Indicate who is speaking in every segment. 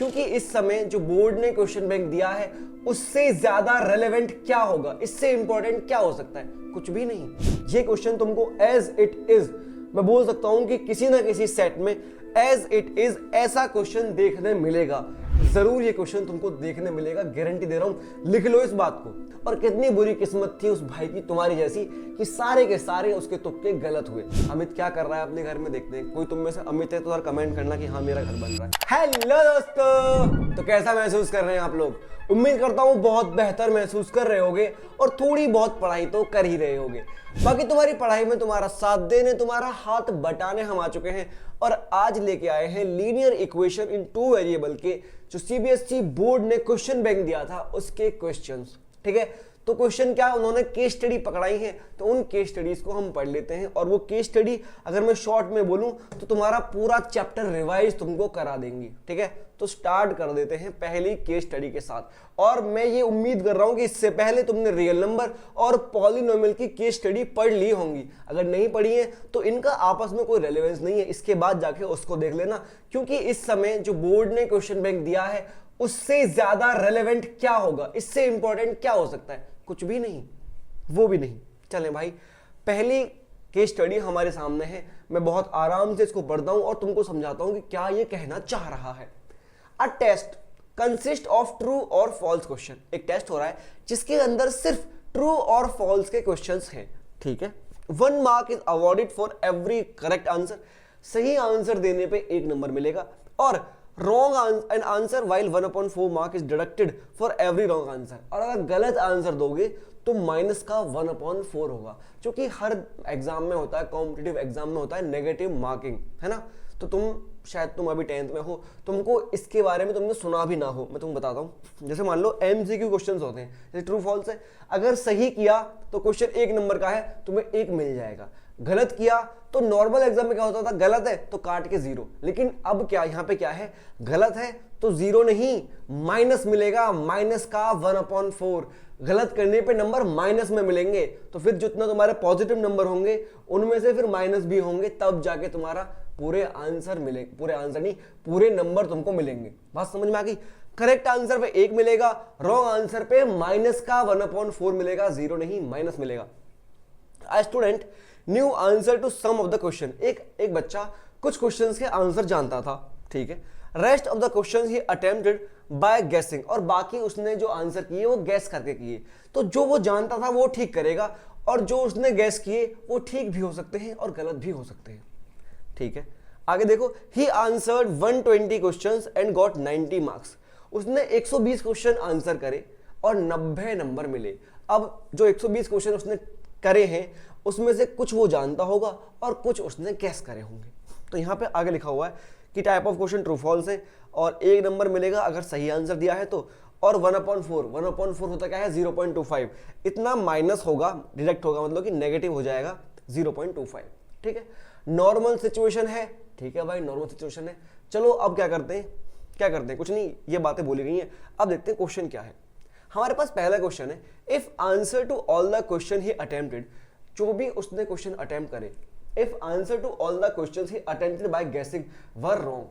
Speaker 1: क्योंकि इस समय जो बोर्ड ने क्वेश्चन बैंक दिया है उससे ज्यादा रेलेवेंट क्या होगा, इससे इंपॉर्टेंट क्या हो सकता है, कुछ भी नहीं। ये क्वेश्चन तुमको एज इट इज, मैं बोल सकता हूं कि किसी ना किसी सेट में एज इट इज ऐसा क्वेश्चन देखने मिलेगा, जरूर ये क्वेश्चन तुमको देखने मिलेगा, गारंटी दे रहा हूं। लिख लो इस बात को। और कितनी बुरी किस्मत थी उस भाई की तुम्हारी जैसी कि सारे के सारे उसके तुक्के गलत हुए। अमित क्या कर रहा है अपने घर में, देखते हैं। कोई तुम में से अमित है तो यार कमेंट करना कि हाँ मेरा घर बन रहा है। हेलो दोस्तों, तो कैसा महसूस कर रहे हैं आप लोग? उम्मीद करता हूँ बहुत बेहतर महसूस कर रहे होगे और थोड़ी बहुत पढ़ाई तो कर ही रहे होगे। बाकी तुम्हारी पढ़ाई में तुम्हारा साथ देने, तुम्हारा हाथ बटाने हम आ चुके हैं और आज लेके आए हैं लीनियर इक्वेशन इन 2 वेरिएबल के जो सीबीएसई बोर्ड ने क्वेश्चन बैंक दिया था उसके क्वेश्चंस। ठीक है, तो क्वेश्चन क्या, उन्होंने केस स्टडी पकड़ाई है, तो उन केस स्टडीज को हम पढ़ लेते हैं। और वो केस स्टडी अगर मैं शॉर्ट में बोलूं तो तुम्हारा पूरा चैप्टर रिवाइज तुमको करा देंगी। ठीक है, तो स्टार्ट कर देते हैं पहली केस स्टडी के साथ। और मैं ये उम्मीद कर रहा हूं कि इससे पहले तुमने रियल नंबर और पॉलिनोमियल की केस स्टडी पढ़ ली होंगी। अगर नहीं पढ़ी है तो इनका आपस में कोई रेलेवेंस नहीं है, इसके बाद जाके उसको देख लेना। क्योंकि इस समय जो बोर्ड ने क्वेश्चन बैंक दिया है उससे ज्यादा रेलेवेंट क्या होगा, इससे इंपॉर्टेंट क्या हो सकता है, कुछ भी नहीं, वो भी नहीं। चलें भाई, पहली केस स्टडी हमारे सामने है। मैं बहुत आराम से इसको पढ़ता हूं और तुमको समझाता हूं कि क्या ये कहना चाह रहा है। A test consist of true और फॉल्स क्वेश्चन। एक टेस्ट हो रहा है जिसके अंदर सिर्फ ट्रू और फॉल्स के क्वेश्चंस हैं। ठीक है, 1 mark is awarded for every correct answer. सही आंसर देने पे 1 नंबर मिलेगा और wrong an answer while 1/4 mark is deducted for every wrong answer. और अगर गलत आंसर दोगे तो माइनस का 1/4 होगा, जो कि हर एग्जाम में होता है, कॉम्पिटिटिव एग्जाम में होता है नेगेटिव मार्किंग, है ना। तो तुम अभी 10th में हो, तुमको इसके बारे में तुमने सुना भी ना हो, मैं तुमको बताता हूं। जैसे मान लो MCQ क्वेश्चंस होते हैं, जैसे ट्रू फॉल्स है, अगर सही किया तो क्वेश्चन 1 नंबर का है, तुम्हें 1 मिल जाएगा। गलत किया तो नॉर्मल एग्जाम में क्या होता था, गलत है तो काट के 0। लेकिन अब क्या, यहां पे क्या है, गलत है तो 0 नहीं, माइनस मिलेगा, माइनस का 1/4। गलत करने पे नंबर माइनस में मिलेंगे, तो फिर जितना तुम्हारे पॉजिटिव नंबर होंगे उनमें से फिर माइनस भी होंगे, तब जाके तुम्हारा पूरे आंसर मिले, पूरे आंसर नहीं, पूरे नंबर तुमको मिलेंगे। बात समझ में आ गई? करेक्ट आंसर पे 1 मिलेगा, रॉन्ग आंसर पे माइनस का 1/4 मिलेगा, 0 नहीं, माइनस मिलेगा। A student knew answer to some of the question। एक बच्चा कुछ क्वेश्चंस के आंसर जानता था। ठीक है, rest of the questions he attempted by guessing. और बाकी उसने जो आंसर किए वो गैस करके किए। तो जो वो जानता था वो ठीक करेगा और जो उसने गैस किए वो ठीक भी हो सकते हैं और गलत भी हो सकते हैं। ठीक है, आगे देखो, he answered 120 questions and got 90 marks. उसने 120 क्वेश्चन आंसर करे और 90 नंबर मिले। अब जो 120 क्वेश्चन उसने करे हैं उसमें से कुछ वो जानता होगा और कुछ उसने गैस करे होंगे। तो यहां पे आगे लिखा हुआ है कि type of question true false है और 1 नंबर मिलेगा अगर सही आंसर दिया है तो, और 1/4 होता क्या है, 0.25। इतना माइनस होगा, डिडक्ट होगा, मतलब कि नेगेटिव हो जाएगा 0.25। ठीक है, नॉर्मल सिचुएशन है। ठीक है भाई, नॉर्मल सिचुएशन है। चलो अब क्या करते हैं, कुछ नहीं, ये बातें बोली गई हैं। अब देखते हैं क्वेश्चन क्या है। हमारे पास पहला क्वेश्चन है, if answer to all the question he attempted. जो भी उसने क्वेश्चन अटेम्प्ट करे, if answer to all the questions he attempted by guessing were wrong.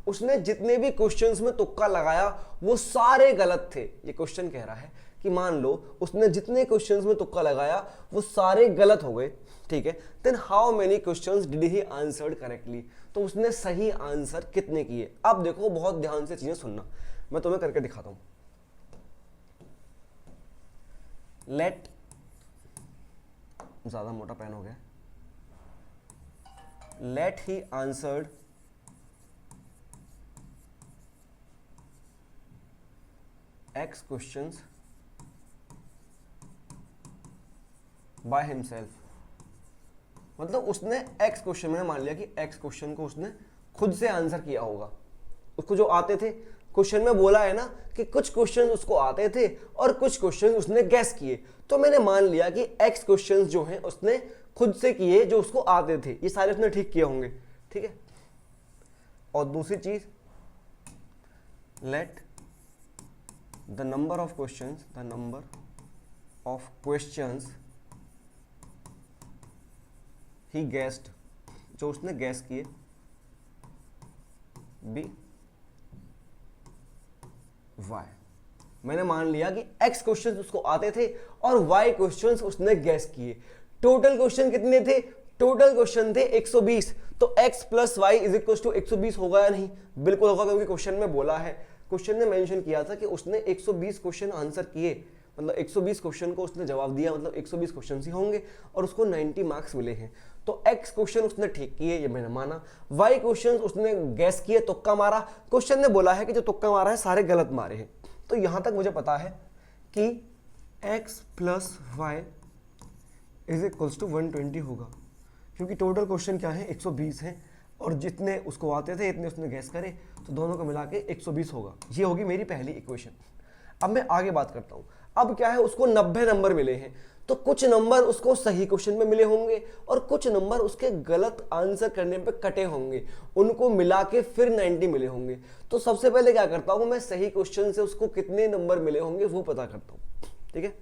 Speaker 1: उसने जितने भी क्वेश्चंस में तुक्का लगाया वो सारे गलत थे। ये क्वेश्चन कह रहा है कि मान लो उसने जितने क्वेश्चंस में तुक्का लगाया वो सारे गलत हो गए। ठीक है, then how many questions did he answered correctly. तो उसने सही आंसर कितने किए। अब देखो, बहुत ध्यान से चीजें सुनना, मैं तुम्हें करके दिखाता हूं। लेट, ज्यादा मोटा पेन हो गया, let he answered X questions by himself. मतलब उसने X क्वेश्चन, मैंने मान लिया कि X क्वेश्चन को उसने खुद से आंसर किया होगा। उसको जो आते थे, क्वेश्चन में बोला है ना कि कुछ क्वेश्चन उसको आते थे और कुछ क्वेश्चन उसने गैस किए। तो मैंने मान लिया कि X क्वेश्चन जो हैं उसने खुद से किए, जो उसको आते थे, ये सारे उसने ठीक किए होंगे। ठीक है, और दूसरी चीज, let the number of questions he guessed, जो उसने गैस किए, बी y। मैंने मान लिया कि x क्वेश्चंस उसको आते थे और y क्वेश्चंस उसने गैस किए। टोटल क्वेश्चन कितने थे? टोटल क्वेश्चन थे 120। तो x plus y is equal to 120 होगा या नहीं? बिल्कुल होगा, क्योंकि क्वेश्चन में बोला है, क्वेश्चन ने मेंशन किया था कि उसने 120 क्वेश्चन आंसर किए, मतलब 120 क्वेश्चन को उसने जवाब दिया, मतलब 120 क्वेश्चन ही होंगे और उसको 90 मार्क्स मिले हैं। तो x क्वेश्चन उसने ठीक किए, ये मैंने माना। y क्वेश्चन उसने गैस किए, तुक्का मारा। क्वेश्चन ने बोला है कि जो तुक्का मारा है सारे गलत मारे हैं। तो यहां तक मुझे पता है कि x plus y is equals to 120 होगा, क्योंकि टोटल क्वेश्चन क्या है? 120 है और जितने उसको आते थे इतने उसने गैस करे, तो दोनों को मिला के 120 होगा। ये होगी मेरी पहली इक्वेशन। अब मैं आगे बात करता हूं। अब क्या है, उसको 90 नंबर मिले हैं, तो कुछ नंबर उसको सही क्वेश्चन में मिले होंगे और कुछ नंबर उसके गलत आंसर करने पे कटे होंगे, उनको मिला के फिर 90 मिले होंगे। तो सबसे पहले क्या करता हूं, मैं सही क्वेश्चन से उसको कितने नंबर मिले होंगे वो पता करता हूं। ठीक है,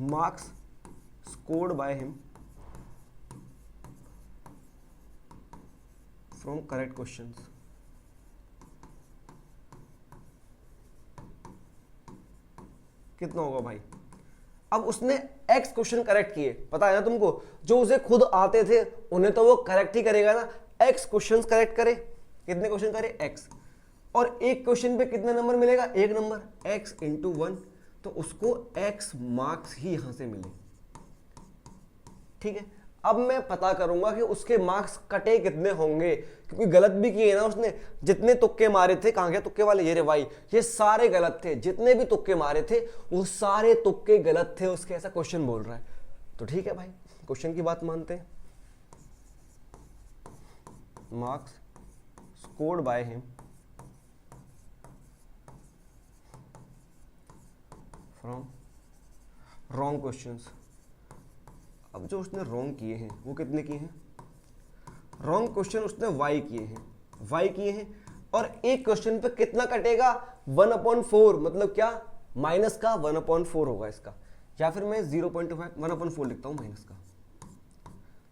Speaker 1: marks scored by him from correct questions. कितना होगा भाई? अब उसने x क्वेश्चन करेक्ट किए, पता है ना तुमको, जो उसे खुद आते थे उन्हें तो वो करेक्ट ही करेगा ना। x क्वेश्चन करेक्ट करे, कितने क्वेश्चन करे? x, और एक क्वेश्चन पे कितने नंबर मिलेगा? एक नंबर, x इंटू 1, तो उसको x मार्क्स ही यहां से मिले। ठीक है, अब मैं पता करूंगा कि उसके मार्क्स कटे कितने होंगे, क्योंकि गलत भी किए ना उसने। जितने तुक्के मारे थे, कहां गया तुक्के वाले? ये रे भाई, ये सारे गलत थे। जितने भी तुक्के मारे थे वो सारे तुक्के गलत थे उसके, ऐसा क्वेश्चन बोल रहा है। तो ठीक है भाई, क्वेश्चन की बात मानते हैं। Marks scored by him from wrong questions. अब जो उसने रॉन्ग किए हैं वो कितने किए हैं? रॉन्ग क्वेश्चन उसने y किए हैं, और एक क्वेश्चन पे कितना कटेगा? 1/4, मतलब क्या? माइनस का 1/4 होगा इसका, या फिर मैं 0.5 1/4 लिखता हूं माइनस का।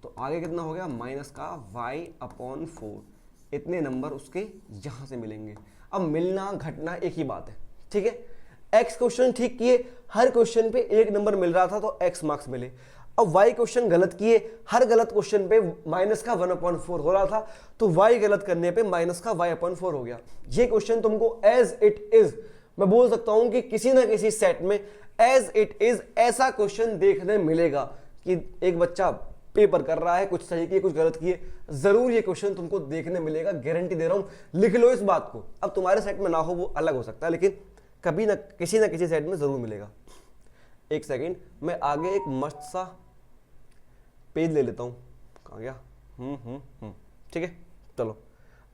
Speaker 1: तो आगे कितना हो गया? माइनस का y/4। इतने नंबर उसके यहां से मिलेंगे। अब मिलना घटना एक ही बात है। ठीक है, x क्वेश्चन ठीक किए, हर क्वेश्चन पे एक नंबर मिल रहा था तो x मार्क्स मिले। अब y क्वेश्चन गलत किए, हर गलत क्वेश्चन पे माइनस का 1/4 हो रहा था, तो y गलत करने पे माइनस का y/4 हो गया। ये क्वेश्चन तुमको एज इट इज, मैं बोल सकता हूं कि किसी ना किसी सेट में एज इट इज ऐसा क्वेश्चन देखने मिलेगा कि एक बच्चा पेपर कर रहा है, कुछ सही किए कुछ गलत किए, जरूर ये क्वेश्चन तुमको देखने मिलेगा, गारंटी दे रहा हूं। लिख लो इस बात को। अब तुम्हारे सेट में ना हो वो अलग हो सकता है, लेकिन कभी ना किसी सेट में जरूर मिलेगा। एक सेकेंड, मैं आगे एक मस्त सा पेज ले लेता हूं। कहां गया? ठीक है, चलो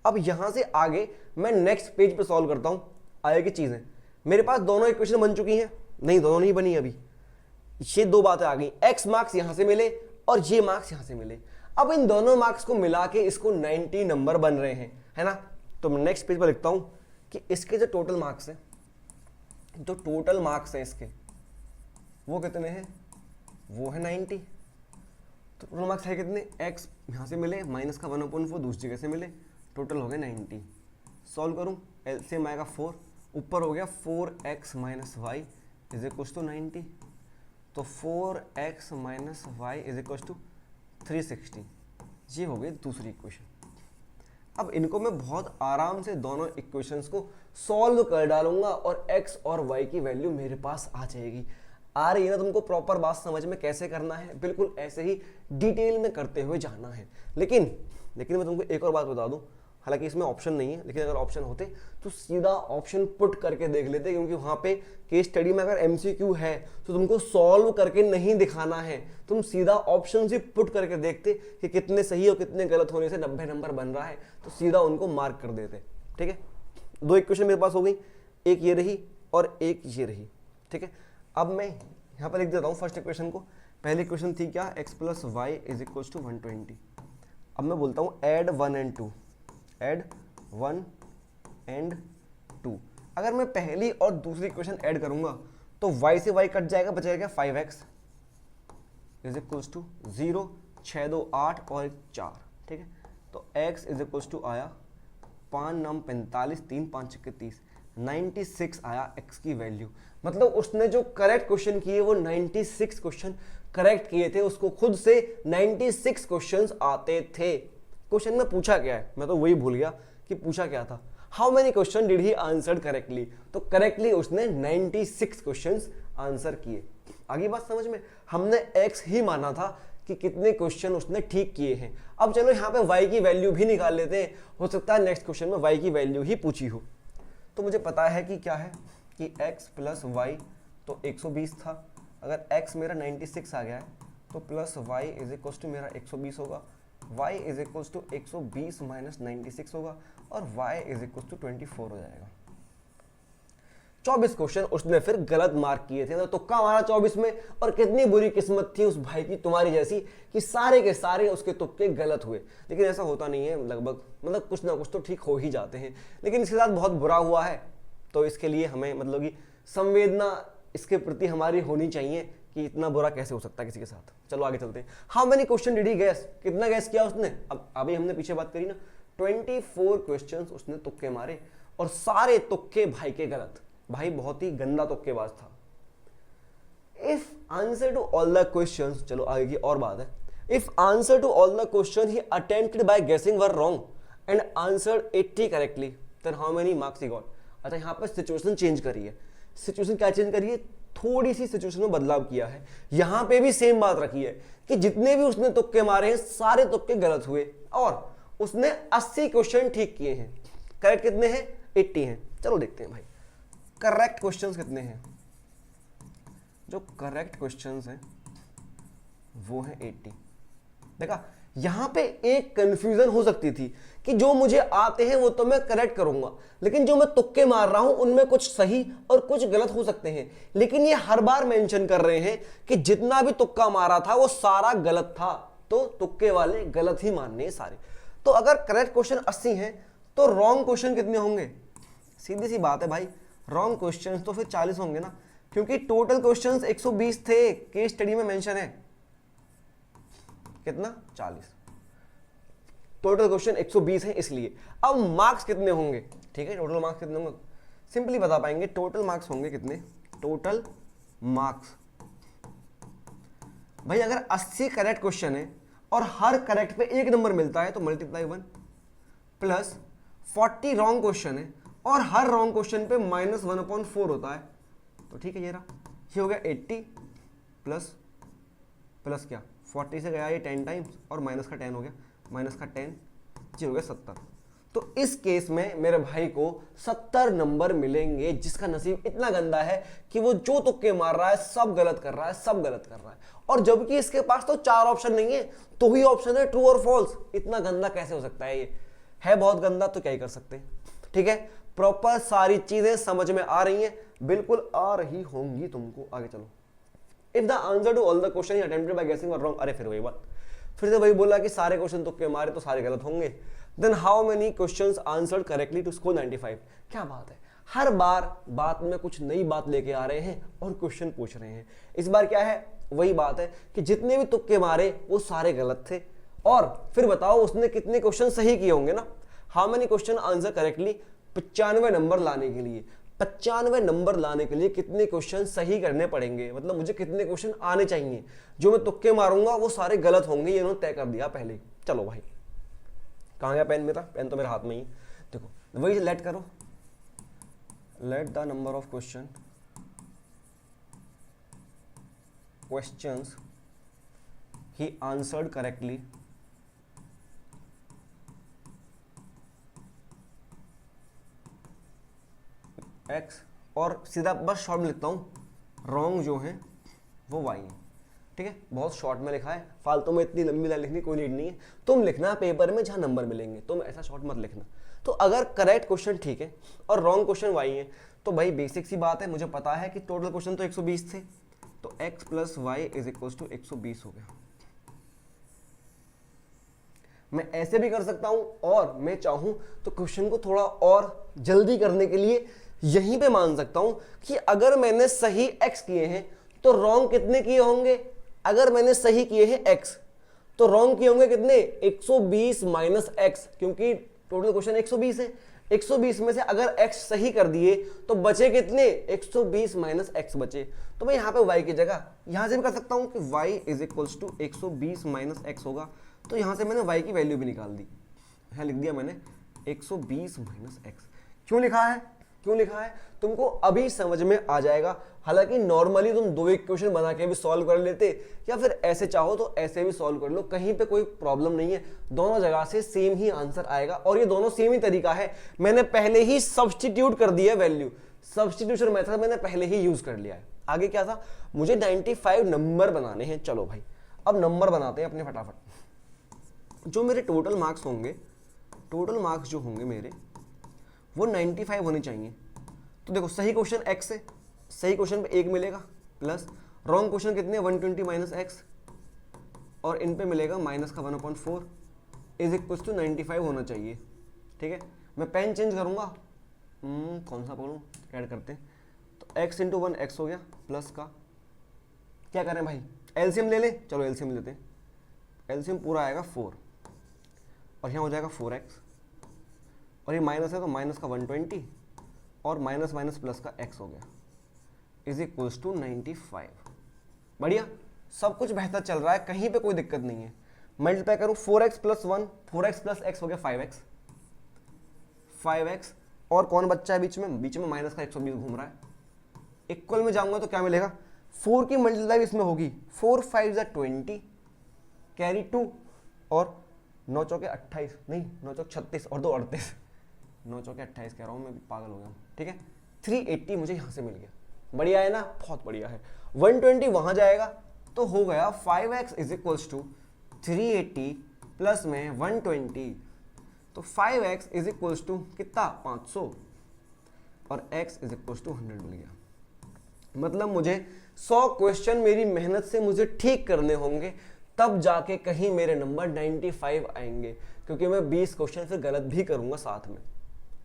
Speaker 1: अब यहां से आगे मैं नेक्स्ट पेज पे सॉल्व करता हूं। आगे की चीजें मेरे पास दोनों इक्वेशन बन चुकी हैं, नहीं दोनों नहीं बनी अभी। ये दो बातें आ गई, x मार्क्स यहां से मिले और ये मार्क्स यहां से मिले। अब इन दोनों मार्क्स को मिला के इसको 90 नंबर बन रहे हैं, है ना। तो मैं नेक्स्ट पेज पर लिखता हूं कि इसके जो टोटल मार्क्स हैं, जो टोटल मार्क्स हैं इसके, वो कितने हैं? वो है 90। तो टोटल मार्क्स है कितने? x यहां से मिले, माइनस का 1/4 दूसरी जगह से मिले, टोटल हो गए 90। सॉल्व करूं, एलसीएम आएगा 4, ऊपर हो गया 4x minus y is equal to 90। तो 4x minus y is equal to 360। ये हो गई दूसरी इक्वेशन। अब इनको मैं बहुत आराम से दोनों इक्वेशंस को सॉल्व कर डालूंगा और x और y की वैल्यू मेरे पास आ जाएगी। आ रही है ना तुमको प्रॉपर बात समझ में कैसे करना है? बिल्कुल ऐसे ही डिटेल में करते हुए जाना है। लेकिन मैं तुमको एक और बात बता दूं, हालांकि इसमें ऑप्शन नहीं है, लेकिन अगर ऑप्शन होते तो सीधा ऑप्शन पुट करके देख लेते, क्योंकि वहां पे केस स्टडी में अगर एमसीक्यू है तो तुमको सॉल्व करके नहीं दिखाना है, तुम सीधा ऑप्शन से पुट करके देखते कि कितने सही और कितने गलत होने से 90 नंबर बन रहा है, तो सीधा उनको मार्क कर देते। ठीक है, दो इक्वेशन मेरे पास हो गई, एक ये रही और एक ये रही। ठीक है, अब मैं यहाँ पर लिख देता हूँ फर्स्ट इक्वेशन को। पहली इक्वेशन थी क्या? x plus y is equal to 120। अब मैं बोलता हूँ ऐड 1 and 2, ऐड 1 and 2। अगर मैं पहली और दूसरी इक्वेशन ऐड करूंगा तो y से y कट जाएगा, बचेगा क्या? 5x इज इक्वल टू 0, 6 2 8 और 4। ठीक है, तो x इज इक्वल टू आया 5 9 45, 3 5 30, 96 आया x की वैल्यू। मतलब उसने जो करेक्ट क्वेश्चन किए वो 96 क्वेश्चन करेक्ट किए थे, उसको खुद से 96 क्वेश्चंस आते थे। क्वेश्चन में पूछा क्या है, मैं तो वही भूल गया कि पूछा क्या था। How many question did he answer correctly, तो करेक्टली उसने 96 क्वेश्चंस आंसर किए। आगे बात समझ में, हमने x ही माना था कि कितने क्वेश्चन उसने ठीक किए हैं। अब चलो यहाँ पे y की वैल्यू भी निकाल लेते हैं, हो सकता है नेक्स्ट क्वेश्चन में y की वैल्यू ही पूछी हो। तो मुझे पता है कि क्या है कि x प्लस वाई तो 120 था, अगर x मेरा 96 आ गया है तो plus y is equal to मेरा 120 होगा, y is equal to 120 minus 96 होगा और y इज इक्वल टू 24 हो जाएगा। 24 क्वेश्चन उसने फिर गलत मार्क किए थे, तो तुक्का मारा 24 में, और कितनी बुरी किस्मत थी उस भाई की तुम्हारी जैसी कि सारे के सारे उसके तुक्के गलत हुए। लेकिन ऐसा होता नहीं है, लगभग मतलब कुछ ना कुछ तो ठीक हो ही जाते हैं, लेकिन इसके साथ बहुत बुरा हुआ है। तो इसके लिए हमें मतलब कि संवेदना इसके प्रति हमारी होनी चाहिए कि इतना बुरा कैसे हो सकता है किसी के साथ। चलो आगे चलते हैं। How many question did he gas, कितना गैस किया उसने। अब अभी हमने पीछे बात करी ना, 24 क्वेश्चंस उसने तुक्के मारे और सारे तुक्के भाई के गलत। भाई बहुत ही गंदा तुक्केबाज था। If answer to all the questions, चलो आगे की और बात है, if answer to all the question he attempted by guessing were wrong and answered 80 correctly, then how many marks he got. अच्छा यहाँ पर सिचुएशन चेंज करी है। सिचुएशन क्या चेंज करी है, थोड़ी सी सिचुएशन में बदलाव किया है। यहां पे भी सेम बात रखी है कि जितने भी उसने तुक्के मारे हैं सारे तुक्के गलत हुए और उसने 80 क्वेश्चन ठीक किए हैं। करेक्ट कितने हैं, 80 हैं। चलो देखते हैं भाई करेक्ट क्वेश्चंस कितने हैं। जो करेक्ट क्वेश्चंस हैं वो है 80। देखा यहां पे एक कंफ्यूजन हो सकती थी कि जो मुझे आते हैं वो तो मैं करेक्ट करूंगा, लेकिन जो मैं तुक्के मार रहा हूं उनमें कुछ सही और कुछ गलत हो सकते हैं। लेकिन ये हर बार मेंशन कर रहे हैं कि जितना भी तुक्का मारा था वो सारा गलत था, तो तुक्के वाले गलत ही मानने हैं सारे। तो अगर करेक्ट क्वेश्चन 80 हैं तो रॉन्ग क्वेश्चन कितने होंगे, सीधी सी बात है भाई, रॉन्ग क्वेश्चन तो फिर 40 होंगे ना, क्योंकि टोटल क्वेश्चंस 120 थे, केस स्टडी में मेंशन है कितना 40, टोटल क्वेश्चन 120 है इसलिए। अब मार्क्स कितने होंगे, ठीक है, टोटल मार्क्स कितने होंगे सिंपली बता पाएंगे। टोटल मार्क्स होंगे कितने, टोटल मार्क्स भाई अगर 80 करेक्ट क्वेश्चन है और हर करेक्ट पे 1 नंबर मिलता है तो मल्टीप्लाई 1 प्लस 40 रॉन्ग क्वेश्चन है और हर रॉन्ग क्वेश्चन पे -1/4 होता है, तो ठीक है ये रहा, ये हो गया 80 प्लस प्लस क्या 40 से गया ये 10 टाइम्स और माइनस का 10 हो गया, माइनस का 10 ये हो गया 70। तो इस केस में मेरे भाई को 70 नंबर मिलेंगे, जिसका नसीब इतना गंदा है कि वो जो तुक्के मार रहा है सब गलत कर रहा है, सब गलत कर रहा है। और जबकि इसके पास तो 4 ऑप्शन नहीं है, तो ही ऑप्शन है ट्रू और फॉल्स। इतना गंदा कैसे हो सकता है, ये है बहुत गंदा, तो क्या ही कर सकते हैं। ठीक है, प्रॉपर सारी चीजें समझ में आ रही हैं, बिल्कुल आ रही होंगी तुमको। आगे चलो। If the answer to all the question attempted by guessing were wrong, अरे फिर वही बात, फिर से वही बोला कि सारे क्वेश्चन तुक्के मारे तो सारे गलत होंगे। Then how many questions answered correctly to score 95। क्या बात है, हर बार बात में कुछ नई बात लेके आ रहे हैं और क्वेश्चन पूछ रहे हैं। इस बार क्या है, वही बात है कि जितने भी तुक्के मारे वो सारे गलत थे। और फिर बताओ उसने कितने क्वेश्चन सही किए होंगे ना। How many question answer correctly, 95 number लाने के लिए, 95 नंबर लाने के लिए कितने क्वेश्चन सही करने पड़ेंगे, मतलब मुझे कितने क्वेश्चन आने चाहिए। जो मैं तुक्के मारूंगा वो सारे गलत होंगे, ये इन्होंने तय कर दिया पहले। चलो भाई, कहाँ गया पेन मेरा, पेन तो मेरे हाथ में ही। देखो वही लेट करो, let the number of questions he answered correctly x, और सीधा बस शॉर्ट में लिखता हूं, रॉन्ग जो है वो y है। ठीक है, बहुत शॉर्ट में लिखा है, फालतू में इतनी लंबी लाइन लिखने कोई नीड नहीं है। तुम लिखना पेपर में जहां नंबर मिलेंगे, तुम ऐसा शॉर्ट मत लिखना। तो अगर करेक्ट क्वेश्चन ठीक है और रॉन्ग क्वेश्चन y है, तो भाई बेसिक सी बात है, मुझे पता है कि टोटल क्वेश्चन तो 120 थे, तो x plus y is equal to 120 हो गया। मैं ऐसे भी कर सकता हूं, और मैं चाहूं तो क्वेश्चन को थोड़ा और जल्दी करने के लिए यहीं पे मान सकता हूं कि अगर मैंने सही x किए हैं तो रॉन्ग कितने किए होंगे। अगर मैंने सही किए हैं x तो रॉन्ग किए होंगे कितने, 120 माइनस x, क्योंकि टोटल क्वेश्चन 120 है। 120 में से अगर x सही कर दिए तो बचे कितने, 120 माइनस x बचे। तो मैं यहाँ पे y की जगह यहाँ से भी कर सकता हूँ कि y is equals to 120 minus x होगा। तो यहाँ से मैंने y की वैल्यू भी निकाल दी, यहाँ लिख दिया मैंने 120 माइनस x। क्यों लिखा है, क्यों लिखा है तुमको अभी समझ में आ जाएगा। हालांकि नॉर्मली तुम दो इक्वेशन बना के भी सॉल्व कर लेते, या फिर ऐसे चाहो तो ऐसे भी सॉल्व कर लो, कहीं पे कोई प्रॉब्लम नहीं है। दोनों जगह से सेम ही आंसर आएगा और ये दोनों सेम ही तरीका है। मैंने पहले ही सब्स्टिट्यूट कर दिया वैल्यू, सब्स्टिट्यूशन मेथड मैंने पहले ही यूज कर लिया है। आगे क्या था, मुझे 95 नंबर बनाने हैं। चलो भाई अब नंबर बनाते हैं अपने फटाफट। जो मेरे टोटल मार्क्स होंगे, टोटल मार्क्स जो होंगे मेरे वो 95 होने चाहिए। तो देखो सही क्वेश्चन x है, सही क्वेश्चन पे 1 मिलेगा प्लस, रॉन्ग क्वेश्चन कितने 120 माइनस x, और इन पे मिलेगा माइनस का 1/4 इज इक्वल्स टू 95 होना चाहिए। ठीक है, मैं पेन चेंज करूंगा, कौन सा पढ़ूं, ऐड करते हैं। तो x इंटू 1 x हो गया, प्लस का क्या करें भाई, एलसीएम ले लें। चलो एलसीएम लेते हैं, एलसीएम पूरा आएगा 4 और यहाँ हो जाएगा 4x, और ये माइनस है तो माइनस का 120 और माइनस माइनस प्लस का x हो गया इज इक्वल्स टू 95। बढ़िया, सब कुछ बेहतर चल रहा है, कहीं पे कोई दिक्कत नहीं है। मल्टीप्लाई करूँ 4x plus 1, 4x plus x हो गया 5x, और कौन बच्चा है बीच में, बीच में माइनस का 120 घूम रहा है। इक्वल में जाऊंगा तो क्या मिलेगा, 4 की मल्टीप्लाई इसमें होगी, 4 5 20 कैरी 2 और 9 चौके 28, नहीं 9 चौक 36 और 2 38, 9 चौके 28 कह रहा हूँ मैं, पागल हो गया हूँ। ठीक है, 380 मुझे यहाँ से मिल गया। बढ़िया है ना, बहुत बढ़िया है। 120 वहाँ जाएगा तो हो गया 5x is equals to 380 plus में 120, तो 5x इज इक्वल्स टू कितना 500 और x इज इक्वल्स टू 100 मिल गया। मतलब मुझे 100 क्वेश्चन मेरी मेहनत से मुझे ठीक करने होंगे, तब जाके कहीं मेरे नंबर 95 आएंगे, क्योंकि मैं 20 क्वेश्चन फिर गलत भी करूंगा साथ में।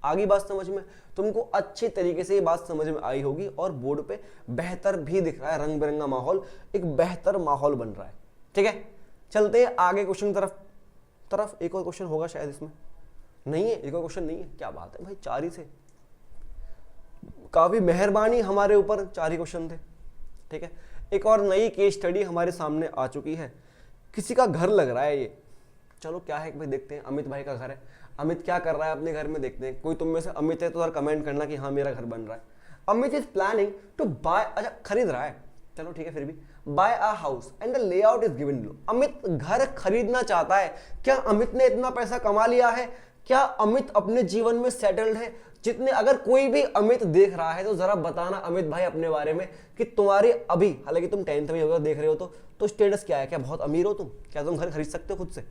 Speaker 1: आगे बात समझ में, तुमको अच्छी तरीके से ये बात समझ में आई होगी और बोर्ड पे बेहतर भी दिख रहा है, रंग बिरंगा माहौल, एक बेहतर माहौल बन रहा है। ठीक है, चलते हैं आगे क्वेश्चन तरफ। एक और क्वेश्चन होगा शायद इसमें, नहीं है एक और क्वेश्चन नहीं है, क्या बात है भाई, 4 ही थे, काफी मेहरबानी हमारे ऊपर, 4 ही क्वेश्चन थे। ठीक है, एक और नई केस स्टडी हमारे सामने आ चुकी है, किसी का घर लग रहा है ये। चलो क्या है भाई, देखते हैं, अमित भाई का घर है, अमित क्या कर रहा है अपने घर में, देखते हैं। कोई तुम में से अमित है तो यार कमेंट करना कि हाँ मेरा घर बन रहा है। Amit is planning to buy, अच्छा खरीद रहा है, चलो ठीक है, फिर भी buy a house and the layout is given below. Amit घर खरीदना चाहता है। क्या अमित ने इतना पैसा कमा लिया है? क्या अमित अपने जीवन में सेटल्ड है? जितने, अगर कोई भी अमित देख रहा है तो जरा बताना अमित भाई अपने बारे में कि तुम्हारे अभी, हालांकि तुम 10th में होगा देख रहे हो तो स्टेटस क्या है, क्या बहुत अमीर हो तुम, क्या तुम घर खरीद सकते हो खुद से?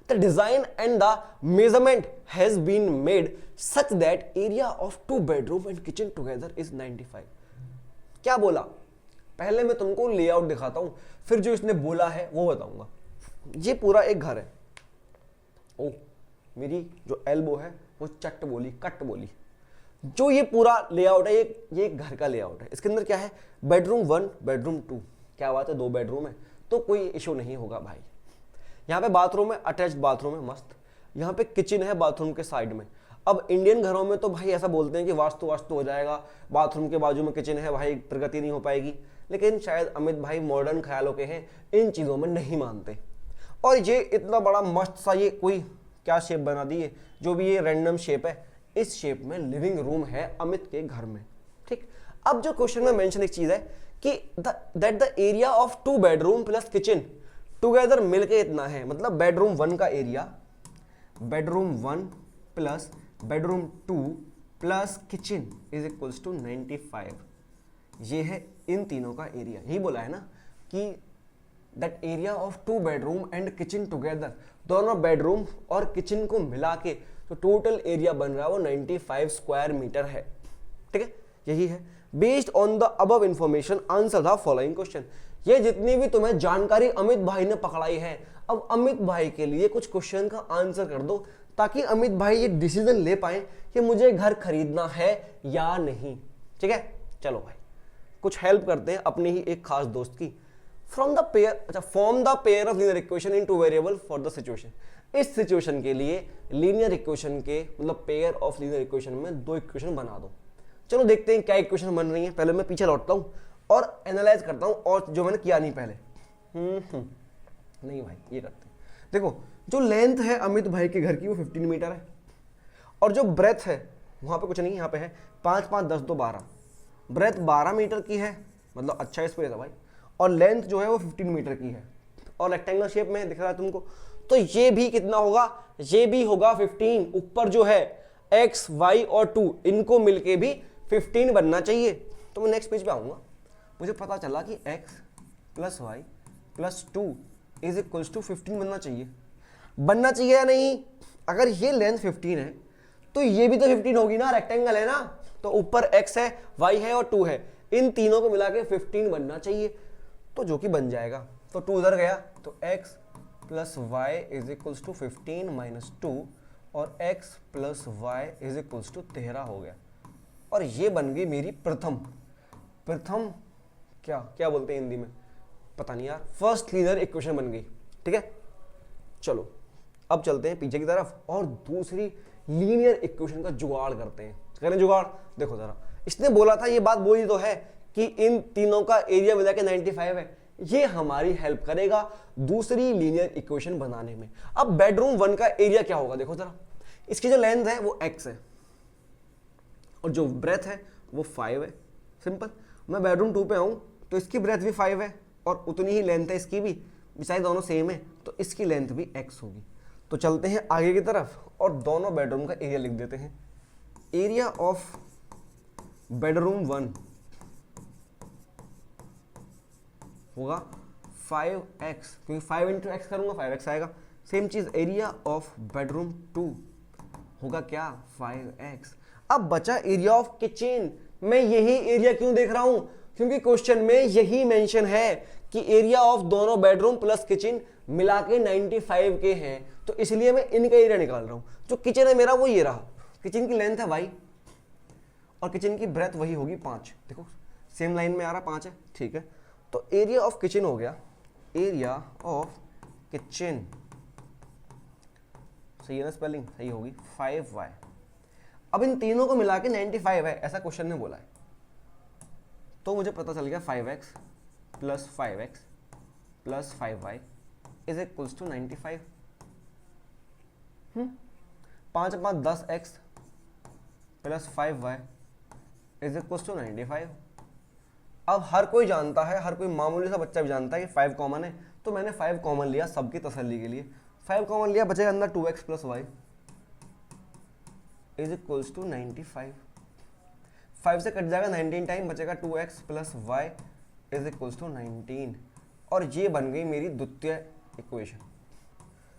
Speaker 1: The design and the measurement has been made such that area of 2 bedroom and kitchen together is 95। क्या बोला? पहले मैं तुमको लेआउट दिखाता हूं, फिर जो इसने बोला है वो बताऊंगा। ये पूरा एक घर है। ओ, मेरी जो एल्बो है वो चट बोली, कट बोली। जो ये पूरा लेआउट है, ये एक घर का लेआउट है। इसके अंदर क्या है, बेडरूम 1, बेडरूम 2, क्या बात है, 2 बेडरूम है तो कोई इशू नहीं होगा भाई। यहाँ पे बाथरूम है, अटैच्ड बाथरूम है मस्त। यहाँ पे किचन है बाथरूम के साइड में। अब इंडियन घरों में तो भाई ऐसा बोलते हैं कि वास्तु हो जाएगा, बाथरूम के बाजू में किचन है भाई, प्रगति नहीं हो पाएगी। लेकिन शायद अमित भाई मॉडर्न ख्यालों के हैं, इन चीज़ों में नहीं मानते। और ये इतना बड़ा मस्त सा, ये कोई क्या शेप बना दी है, जो भी ये रैंडम शेप है, इस शेप में लिविंग रूम है अमित के घर में। ठीक, अब जो क्वेश्चन में मेंशन एक चीज है कि that the area of 2 bedroom plus kitchen together मिलके इतना है। मतलब बेडरूम 1 का area, bedroom 1 plus bedroom 2 plus kitchen is equals to 95। ये है इन तीनों का एरिया। यही बोला है ना कि that area of 2 bedroom and kitchen together, दोनों बेडरूम और किचन को मिला के तो टोटल एरिया बन रहा है वो 95 स्क्वायर मीटर है। ठीक है, यही है। Based on the above information answer the following question. ये जितनी भी तुम्हें जानकारी अमित भाई ने पकड़ाई है, अब अमित भाई के लिए कुछ क्वेश्चन का आंसर कर दो, ताकि अमित भाई ये डिसीजन ले पाए कि मुझे घर खरीदना है या नहीं। ठीक है, चलो भाई कुछ हेल्प करते हैं अपने ही एक खास दोस्त की। फ्रॉम द पेयर, अच्छा, form the pair of linear equation in 2 variable for the situation. इस सिचुएशन के लिए लीनियर इक्वेशन के मतलब पेयर ऑफ लीनियर इक्वेशन में दो इक्वेशन बना दो। चलो देखते हैं क्या इक्वेशन बन रही है। पहले मैं पीछे लौटता हूं और एनालाइज करता हूं और जो मैंने किया नहीं पहले। नहीं भाई, ये करते हैं। देखो जो लेंथ है अमित भाई के घर की वो 15 मीटर है और जो ब्रेथ है वहां पे कुछ नहीं, यहाँ पे है 5 5 10 2 12। ब्रेथ 12 मीटर की है, मतलब अच्छा स्पेस है भाई, और लेंथ जो है वो 15 मीटर की है और रेक्टेंगुलर शेप में दिख रहा है तुमको। तो ये भी कितना होगा, ये भी होगा 15। ऊपर जो है x, y और 2 इनको मिलके भी 15 बनना चाहिए। तो मैं नेक्स्ट पेज पे आऊंगा, मुझे पता चला कि x plus y plus 2 is equals to 15 बनना चाहिए या नहीं। अगर ये लेंथ 15 है तो ये भी तो 15 होगी ना, रेक्टेंगल है ना। तो ऊपर x है, y है और 2 है, इन तीनों को मिला के 15 बनना चाहिए, तो जो कि बन जाएगा। तो 2 उधर गया तो x plus y is equals to 15 minus 2 और x plus y is equals to 13 हो गया। और ये बन गई मेरी प्रथम क्या बोलते हैं हिंदी में, पता नहीं यार, फर्स्ट लीनियर इक्वेशन बन गई। ठीक है, चलो अब चलते हैं पीछे की तरफ और दूसरी लीनियर इक्वेशन का जुगाड़ करते हैं। करें जुगाड़। देखो जरा, इसने बोला था, ये बात बोली तो है कि इन तीनों का एरिया मिला के 95 है। ये हमारी हेल्प करेगा दूसरी लीनियर इक्वेशन बनाने में। अब बेडरूम 1 का एरिया क्या होगा, देखो जरा, इसकी जो लेंथ है वो x है और जो ब्रेथ है वो 5 है। सिंपल। मैं बेडरूम 2 पे आऊं तो इसकी ब्रेथ भी 5 है और उतनी ही लेंथ है इसकी भी, बिचारी दोनों सेम है, तो इसकी लेंथ भी x होगी। तो चलते हैं आगे की तरफ और दोनों बेडरूम का एरिया लिख देते हैं। एरिया ऑफ बेडरूम 1 होगा 5x, क्योंकि 5 इंटू एक्स करूंगा 5x आएगा। सेम चीज एरिया ऑफ बेडरूम 2 होगा क्या, 5x। अब बचा एरिया ऑफ किचन। मैं यही एरिया क्यों देख रहा हूं, क्योंकि क्वेश्चन में यही मेंशन है कि एरिया ऑफ दोनों बेडरूम प्लस किचन मिला के 95 के हैं, तो इसलिए मैं इनका एरिया निकाल रहा हूं। जो किचन है मेरा वो ये रहा, किचन की लेंथ है y और किचन की ब्रेथ वही होगी 5। देखो सेम लाइन में आ रहा, 5 है, ठीक है। तो एरिया ऑफ किचन हो गया, एरिया ऑफ किचन, सही है ना स्पेलिंग, सही होगी 5y। अब इन तीनों को मिला के 95 है, ऐसा क्वेश्चन ने बोला है, तो मुझे पता चल गया 5x प्लस 5x प्लस 5y is equals to 95। 5 5 10x plus 5y is equals to 95। अब हर कोई जानता है, हर कोई मामूली सा बच्चा भी जानता है कि 5 कॉमन है, तो मैंने 5 कॉमन लिया सबकी तसल्ली के लिए। 5 कॉमन लिया, बचेगा अंदर 2x plus y is equals to 95। 5 से कट जाएगा 19 टाइम, बचेगा 2x plus y is equals to 19। और ये बन गई मेरी द्वितीय इक्वेशन,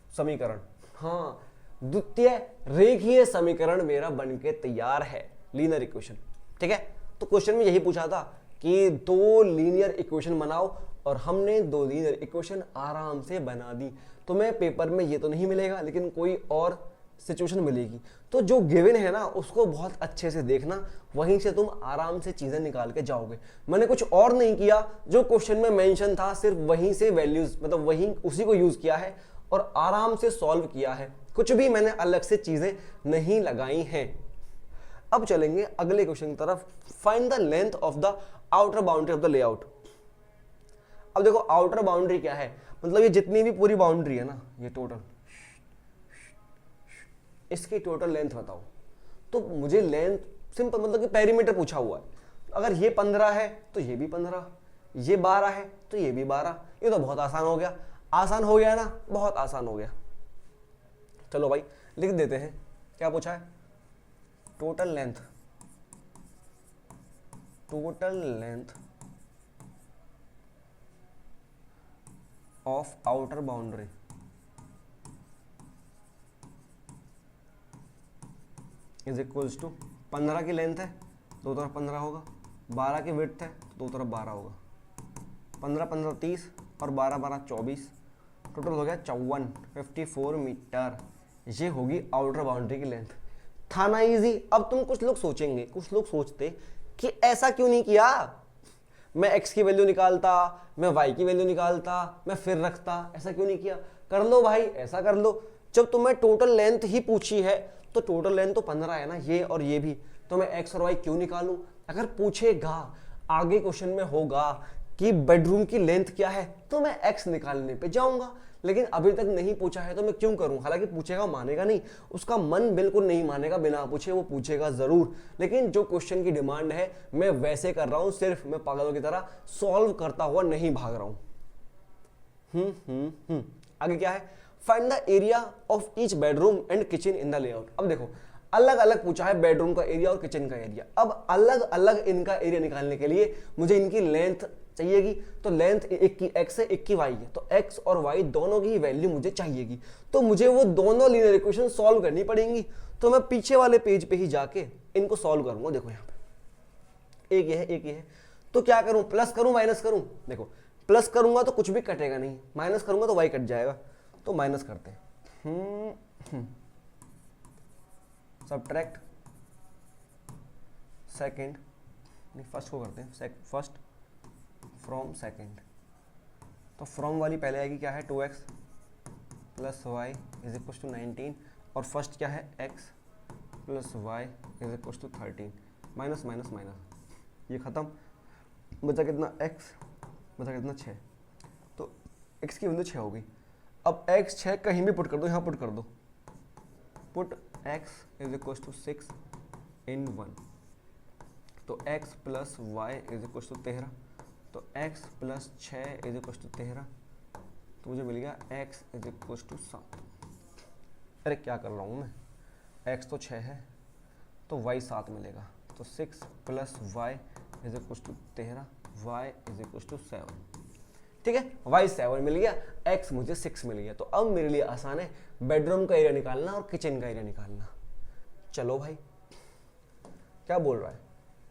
Speaker 1: समीकरण। हाँ, द्वितीय रेखीय समीकरण मेरा बनके तैयार है, लीनियर इक्वेशन। ठीक है, तो क्वेश्चन में यही पूछा था कि 2 लीनियर इक्वेशन बनाओ, और हमने 2 लीनियर इक्वेशन आराम से बना दी। तुम्हें पेपर में ये तो नहीं मिलेगा, लेकिन कोई और सिचुएशन मिलेगी, तो जो गिवन है ना उसको बहुत अच्छे से देखना, वहीं से तुम आराम से चीजें निकाल के जाओगे। मैंने कुछ और नहीं किया, जो क्वेश्चन में मेंशन था सिर्फ वहीं से वैल्यूज, मतलब वहीं उसी को यूज किया है और आराम से सॉल्व किया है। कुछ भी मैंने अलग से चीजें नहीं लगाई हैं। अब चलेंगे अगले क्वेश्चन की तरफ। Find the length of the outer boundary of the layout. अब देखो आउटर बाउंड्री क्या है, मतलब ये जितनी भी पूरी बाउंड्री है ना, ये टोटल, इसकी टोटल लेंथ बताओ। तो मुझे लेंथ सिंपल, मतलब कि पेरीमीटर पूछा हुआ है। अगर ये 15 है तो ये भी 15, ये 12 है तो ये भी 12। ये तो बहुत आसान हो गया, आसान हो गया ना, बहुत आसान हो गया। चलो भाई लिख देते हैं, क्या पूछा है, total length of outer boundary is equals to 15 की लेंथ है, दो तरफ 15 होगा, 12 की विड्थ है तो दो तरफ 12 होगा, 15 15 30 और 12 12 24, टोटल हो गया 54 मीटर। ये होगी आउटर बाउंड्री की लेंथ। था ना इजी। अब तुम कुछ लोग सोचेंगे, कुछ लोग सोचते कि ऐसा क्यों नहीं किया, मैं x की वैल्यू निकालता, मैं y की वैल्यू निकालता, मैं फिर रखता, ऐसा क्यों नहीं किया। कर लो भाई, ऐसा कर लो। जब तुम्हें टोटल लेंथ ही पूछी है तो टोटल लेंथ तो 15 है ना, ये और ये भी, तो मैं एक्स और वाई क्यों निकालूं? अगर पूछेगा आगे क्वेश्चन में होगा कि बेडरूम की लेंथ क्या है तो मैं एक्स निकालने पे जाऊंगा, लेकिन अभी तक नहीं पूछा है तो मैं क्यों करूं? हालांकि पूछेगा, मानेगा नहीं, उसका मन बिल्कुल नहीं मानेगा, बिना पूछे वो पूछेगा जरूर, लेकिन जो क्वेश्चन की डिमांड है मैं वैसे कर रहा हूं, सिर्फ मैं पागलों की तरह सॉल्व करता हुआ नहीं भाग रहा हूं। आगे क्या है? Find the area of each bedroom and kitchen in the layout. अब देखो अलग अलग पूछा है बेडरूम का एरिया और किचन का एरिया। अब अलग अलग इनका एरिया निकालने के लिए मुझे इनकी लेंथ चाहिएगी, तो लेंथ एक की एक्स है एक की वाई है, तो एक्स और वाई दोनों की वैल्यू मुझे चाहिएगी, तो मुझे वो दोनों लीनियर इक्वेशन सॉल्व करनी पड़ेंगी। तो मैं पीछे वाले पेज पे ही जाके इनको सॉल्व करूंगा। देखो यहाँ पे एक ये है एक ये है, तो क्या करूं? प्लस करूं माइनस करूं? देखो प्लस करूंगा तो कुछ भी कटेगा नहीं, माइनस करूंगा तो वाई कट जाएगा, तो माइनस करते हैं। सब्ट्रैक्ट सेकेंड, नहीं फर्स्ट को करते हैं, फर्स्ट फ्रॉम सेकेंड, तो फ्रॉम वाली पहले आएगी, क्या है 2x plus y is equal to 19, और फर्स्ट क्या है x plus y is equal to 13, minus minus minus, ये खत्म, बचा कितना x, बचा कितना 6, तो x की वैल्यू 6 हो गई। अब x 6 कहीं भी पुट कर दो, यहाँ पुट कर दो, put x is equal to 6 in 1, तो x plus y is equal to 13, तो x plus 6 is equal to 13, तो मुझे मिल गया x इज इक्वल टू 7। अरे क्या कर रहा हूँ मैं, x तो 6 है तो y 7 मिलेगा, तो 6 plus y is equal to 13, y is equal to 7। ठीक है, y 7 मिल गया, x मुझे 6 मिल गया। तो अब मेरे लिए आसान है बेडरूम का एरिया निकालना और किचन का एरिया निकालना। चलो भाई, क्या बोल रहा है?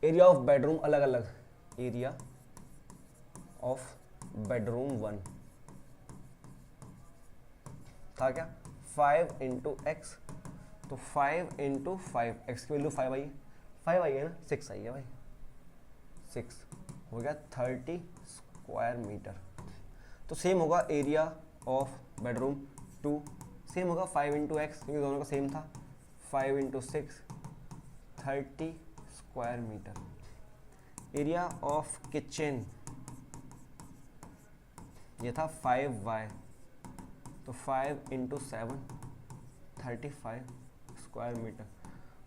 Speaker 1: एरिया ऑफ बेडरूम अलग अलग, एरिया ऑफ बेडरूम 1 था क्या 5 इंटू एक्स, तो 5 इंटू 5, एक्स की वैल्यू 5 आई है, 5 आई है ना, 6 आई है भाई, 6 हो गया 30 स्क्वायर मीटर। तो सेम होगा एरिया ऑफ बेडरूम 2, सेम होगा 5 इंटू एक्स, क्योंकि दोनों का सेम था, 5 into 6 30 square metre. Area of kitchen ये था 5y, तो 5 इंटू 7 35 स्क्वायर मीटर।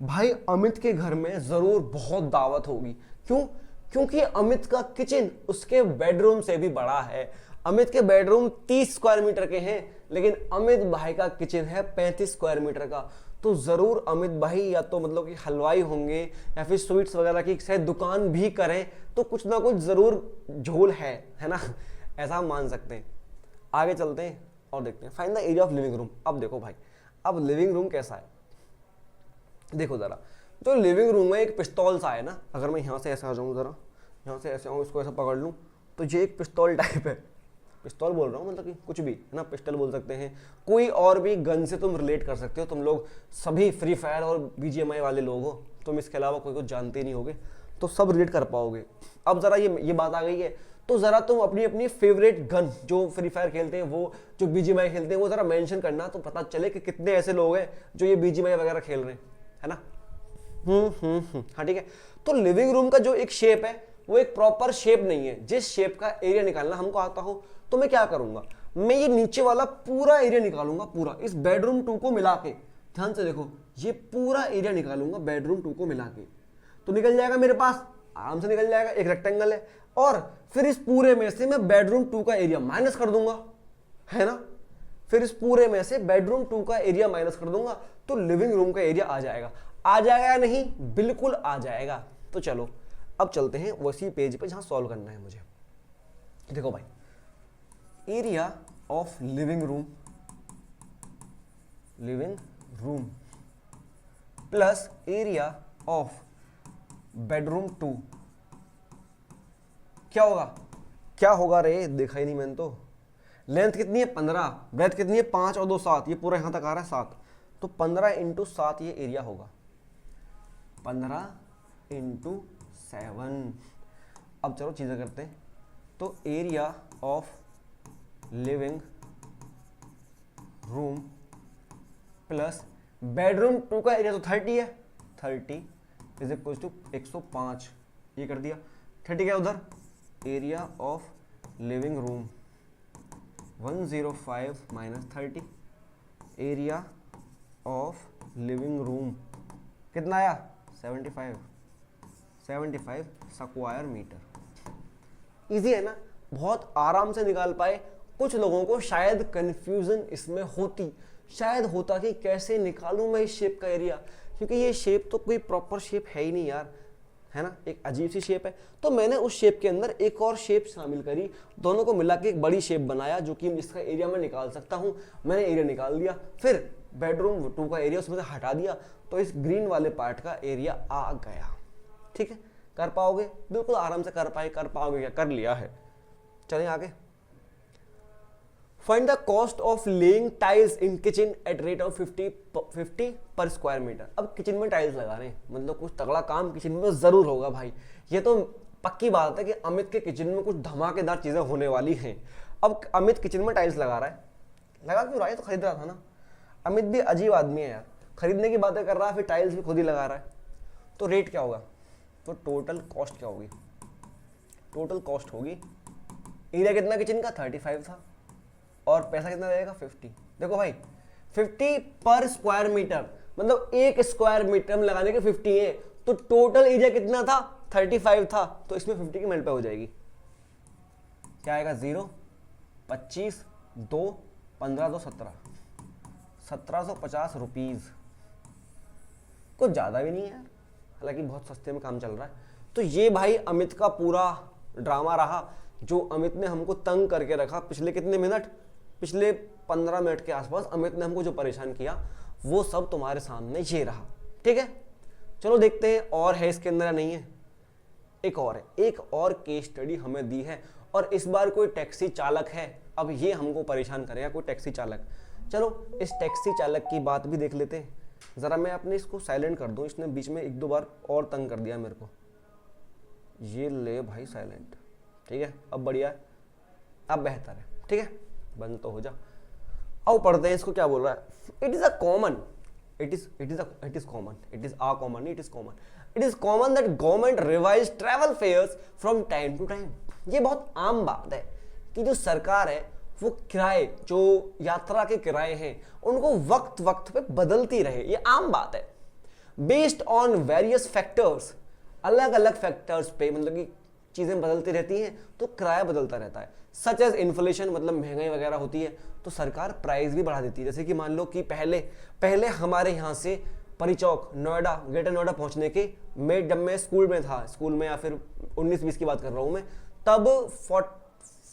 Speaker 1: भाई अमित के घर में जरूर बहुत दावत होगी, क्यों? क्योंकि अमित का किचन उसके बेडरूम से भी बड़ा है। अमित के बेडरूम 30 स्क्वायर मीटर के हैं, लेकिन अमित भाई का किचन है 35 स्क्वायर मीटर का। तो जरूर अमित भाई या तो मतलब कि हलवाई होंगे या फिर स्वीट्स वगैरह की शायद दुकान भी करें, तो कुछ ना कुछ जरूर झोल है ना, ऐसा हम मान सकते हैं। आगे चलते हैं और देखते हैं, find the area of living room. अब देखो भाई, अब लिविंग रूम कैसा है, देखो जरा, जो लिविंग रूम में एक पिस्तौल सा है ना, अगर मैं यहाँ से ऐसे आ जाऊँ, जरा यहाँ से ऐसे आऊँ, इसको ऐसा पकड़ लूँ, तो ये एक पिस्तौल टाइप है, पिस्तौल बोल रहा हूँ मतलब कि कुछ भी है ना, पिस्टल बोल सकते हैं, कोई और भी गन से तुम रिलेट कर सकते हो। तुम लोग सभी फ्री फायर और BGMI वाले लोग हो, तुम इसके अलावा कोई कुछ जानते नहीं होगे, तो सब रिलेट कर पाओगे। अब जरा ये बात आ गई है, तो जरा तुम अपनी अपनी फेवरेट गन जो फ्री फायर खेलते हैं, वो जो BGMI खेलते हैं, वो जरा मेंशन करना, तो पता चले कि कितने ऐसे लोग हैं जो ये BGMI वगैरह खेल रहे हैं, है ना। हाँ ठीक है। तो लिविंग रूम का जो एक शेप है वो एक प्रॉपर शेप नहीं है। जिस शेप का एरिया निकालना हमको आता हो, तो मैं क्या करूंगा, मैं ये नीचे वाला पूरा एरिया निकालूंगा, पूरा इस बेडरूम 2 को मिला के, ध्यान से देखो, ये पूरा एरिया निकालूंगा बेडरूम 2 को मिला के, तो निकल जाएगा मेरे पास, आराम से निकल जाएगा, एक रेक्टेंगल है। और फिर इस पूरे में से मैं बेडरूम 2 का एरिया माइनस कर दूंगा, है ना, फिर इस पूरे में से बेडरूम 2 का एरिया माइनस कर दूंगा, तो लिविंग रूम का एरिया आ जाएगा या नहीं? बिल्कुल आ जाएगा। तो चलो अब चलते हैं उसी पेज पे जहां सॉल्व करना है मुझे। देखो भाई, area of living room plus area of bedroom 2 क्या होगा रे, देखा ही नहीं मैंने तो। लेंथ कितनी है 15, ब्रेथ कितनी है 5 और 2 7, ये पूरा यहां तक आ रहा है 7, तो 15 इंटू 7 ये एरिया होगा, 15 इंटू 7। अब चलो चीजें करते हैं। तो area of living room plus bedroom 2 का एरिया तो 30 है, 30 इज इक्वल टू 105, ये कर दिया। 30 क्या उधर, area of living room 105 minus 30, area of living room कितना आया 75 स्क्वायर मीटर। इजी है ना, बहुत आराम से निकाल पाए। कुछ लोगों को शायद कंफ्यूजन इसमें होती, शायद होता कि कैसे निकालूं मैं इस शेप का एरिया, क्योंकि ये शेप तो कोई प्रॉपर शेप है ही नहीं यार, है ना, एक अजीब सी शेप है। तो मैंने उस शेप के अंदर एक और शेप शामिल करी, दोनों को मिला के एक बड़ी शेप बनाया जो कि इसका एरिया मैं निकाल सकता हूं। मैंने एरिया निकाल दिया, फिर बेडरूम 2 का एरिया उसमें से हटा दिया, तो इस ग्रीन वाले पार्ट का एरिया आ गया। ठीक है, कर पाओगे, बिल्कुल आराम से कर पाओगे क्या, कर लिया है। चलें आगे। Find the cost of laying tiles in kitchen at rate of 50 पर स्क्वायर मीटर। अब किचन में टाइल्स लगा रहे हैं, मतलब कुछ तगड़ा काम किचन में जरूर होगा भाई, ये तो पक्की बात है कि अमित के किचन में कुछ धमाकेदार चीजें होने वाली हैं। अब अमित किचन में टाइल्स लगा रहा है, लगा क्यों रहा है, तो खरीद रहा था ना। अमित भी अजीब आदमी है यार, खरीदने की बातें कर रहा है, फिर टाइल्स भी खुद ही लगा रहा है। तो रेट क्या होगा, तो टोटल कॉस्ट क्या होगी, टोटल कॉस्ट होगी, एरिया कितना किचन का 35 था, और पैसा कितना लगेगा 50। देखो भाई 50 पर स्क्वायर मीटर, मतलब एक स्क्वायर मीटर में लगाने के 50 है, तो टोटल एरिया कितना था 35 था, तो इसमें 50 की मल्टीप्लाई हो जाएगी, क्या आएगा 0, 25, 2, 15, 2, 1750 रुपीज, कुछ ज्यादा भी नहीं है यार, हालांकि बहुत सस्ते में काम चल रहा है। तो ये भाई अमित का पूरा ड्रामा रहा, जो अमित ने हमको तंग करके रखा पिछले कितने मिनट, पिछले 15 मिनट के आसपास अमित ने हमको जो परेशान किया, वो सब तुम्हारे सामने ये रहा। ठीक है, चलो देखते हैं और है इसके अंदर या नहीं है। एक और है, एक और केस स्टडी हमें दी है, और इस बार कोई टैक्सी चालक है, अब ये हमको परेशान करेगा कोई टैक्सी चालक। चलो इस टैक्सी चालक की बात भी देख लेते हैं। जरा मैं अपने इसको साइलेंट कर दूं, इसने बीच में 1-2 बार और तंग कर दिया मेरे को। ये ले भाई साइलेंट, ठीक है, अब बढ़िया है, अब बेहतर है। ठीक है, बंद तो हो जा। अब पढ़ते हैं इसको क्या बोल रहा है। It is common that government revise travel fares from time to time. ये बहुत आम बात है कि जो सरकार है वो किराए, जो यात्रा के किराए हैं, उनको वक्त वक्त पे बदलती रहे, ये आम बात है। बेस्ड ऑन वेरियस फैक्टर्स, अलग अलग फैक्टर्स पे, मतलब कि चीजें बदलती रहती हैं तो किराया बदलता रहता है। सच एज इन्फ्लेशन, मतलब महंगाई वगैरह होती है तो सरकार प्राइस भी बढ़ा देती है। जैसे कि मान लो कि पहले हमारे यहाँ से परिचौक नोएडा, ग्रेटर नोएडा पहुंचने के, जब मैं स्कूल में था, स्कूल में या फिर 19-20 की बात कर रहा हूं मैं, तब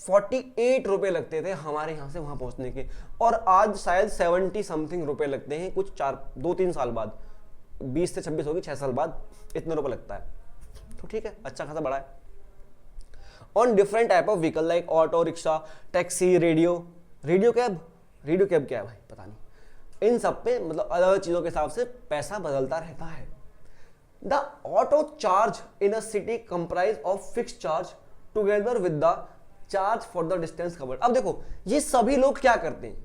Speaker 1: 48 रुपए लगते थे हमारे यहाँ से वहां पहुंचने के, और आज शायद 70 समथिंग रुपए लगते हैं, कुछ 2-3 साल बाद, 20 से 26 होगी, 6 साल बाद इतना रुपए लगता है। तो ठीक है, अच्छा खासा बड़ा है। On different type of vehicle like auto rickshaw, taxi, radio cab क्या है भाई पता नहीं, इन सब पे मतलब अलग अलग चीजों के हिसाब से पैसा बदलता रहता है। The auto charge in a city comprise of fix charge together with the charge for the distance covered. अब देखो ये सभी लोग क्या करते हैं,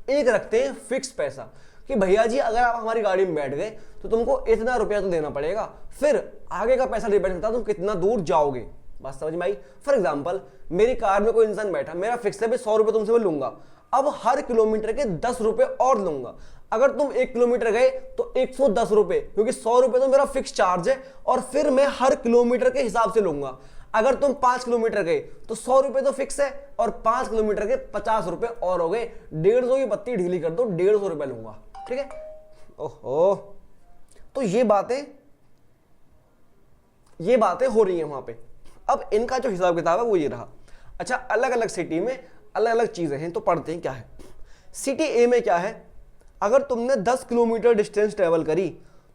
Speaker 1: एक रखते हैं फिक्स पैसा कि भैया जी अगर आप हमारी गाड़ी में बैठ गए तो तुमको इतना रुपया तो देना पड़ेगा, फिर आगे का पैसा डिपेंड करता है तुम कितना दूर जाओगे। बात समझ में आई। फॉर एग्जाम्पल मेरी कार में कोई इंसान बैठा, मेरा फिक्स है 100 रुपए तुमसे मैं लूंगा, अब हर किलोमीटर के 10 रुपए और लूंगा। अगर तुम 1 किलोमीटर गए तो 110 रुपए, क्योंकि 100 रुपए तो मेरा फिक्स चार्ज है, और फिर मैं हर किलोमीटर के हिसाब से लूंगा। अगर तुम 5 किलोमीटर गए तो 100 रुपए तो फिक्स है, और 5 किलोमीटर के 50 रुपए और हो गए, 150 की बत्ती ढीली कर दो, 150 रुपए लूंगा। ठीक है, ओहो, तो ये बातें हो रही हैं वहां पे। अब इनका जो हिसाब किताब है वो ये रहा। अच्छा, अलग अलग सिटी में अलग अलग चीजें हैं, तो पढ़ते हैं क्या है। सिटी ए में क्या है, अगर तुमने 10 किलोमीटर डिस्टेंस ट्रेवल करी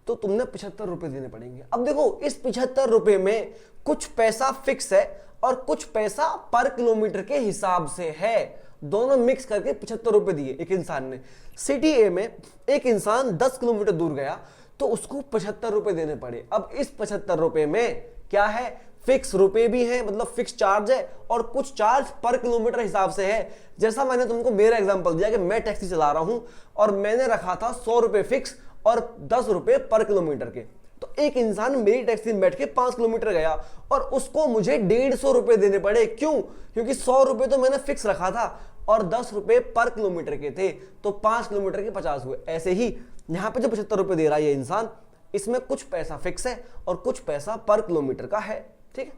Speaker 1: तो तुमने 75 रुपए देने पड़ेंगे। अब देखो इस 75 रुपए में कुछ पैसा फिक्स है और कुछ पैसा पर किलोमीटर के हिसाब से है, दोनों मिक्स करके 75 रुपए दिए एक इंसान ने। सिटी ए में एक इंसान 10 किलोमीटर दूर गया तो उसको 75 रुपए देने पड़े। अब इस 75 रुपए में क्या है, फिक्स रुपए भी है, मतलब फिक्स चार्ज है, और कुछ चार्ज पर किलोमीटर हिसाब से है। जैसा मैंने तुमको मेरा एग्जांपल दिया कि मैं टैक्सी चला रहा हूं और मैंने रखा था 100 रुपए फिक्स और 10 रुपए पर किलोमीटर के। तो एक इंसान मेरी टैक्सी में बैठ के 5 किलोमीटर गया और उसको मुझे 150 रुपए देने पड़े। क्यों? क्योंकि 100 रुपए तो मैंने फिक्स रखा था और 10 रुपए पर किलोमीटर के थे, तो 5 किलोमीटर के 50 हुए। ऐसे ही यहां पे जो 75 रुपए दे रहा है ये इंसान, इसमें कुछ पैसा फिक्स है और कुछ पैसा पर किलोमीटर का है। ठीक है।